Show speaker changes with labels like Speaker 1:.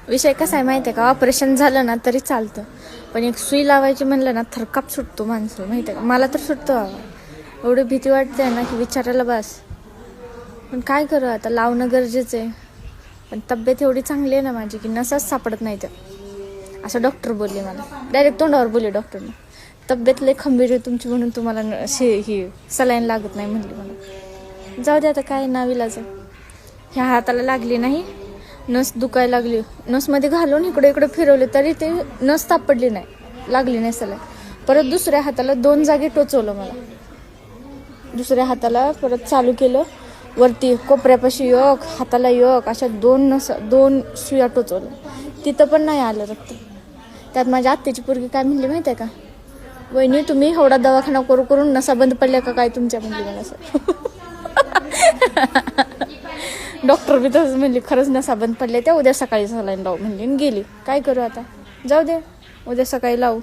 Speaker 1: विषय कसा आहे माहिती आहे का, ऑपरेशन झालं ना तरी चालतं, पण एक सुई लावायची म्हणलं ना थरकाप सुटतो माणसं, माहिती आहे का. मला तर सुटतो बाबा, एवढी भीती वाटते ना की विचारायला बस. पण काय करू आता, लावणं गरजेचं आहे. पण तब्येत एवढी चांगली आहे ना माझी की नसाच सापडत नाही. तर असं डॉक्टर बोलले मला, डायरेक्ट तोंडावर बोलले डॉक्टरने, तब्येत लय खंबीर आहे तुमची म्हणून तुम्हाला ही सलाईन लागत नाही म्हणली मला. जाऊ दे आता, काय नाविलाज आहे. ह्या हाताला लागली नाही, नस दुखायला लागली, नसमध्ये घालून इकडे इकडे फिरवले तरी ते नस सापडली नाही, लागली नाही सलाईन. परत दुसऱ्या हाताला 2 जागी टोचवलं मला, दुसऱ्या हाताला परत चालू केलं, वरती कोपऱ्यापाशी योग, हाताला योग, अशा 2 सुया टोचवल्या. तिथं पण नाही आलं रक्त. त्यात माझ्या आत्याची पोरगी काय म्हणली माहिती आहे का, वहिनी तुम्ही एवढा दवाखाना करून नसा बंद पडल्या का काय तुमच्या, म्हणली मला असं. डॉक्टर बी तसंच म्हणली, खरंच नसा बंद पडल्या त्या, उद्या सकाळी सलाईन लावू म्हणली आणि गेली. काय करू आता, जाऊ दे, उद्या सकाळी लावू.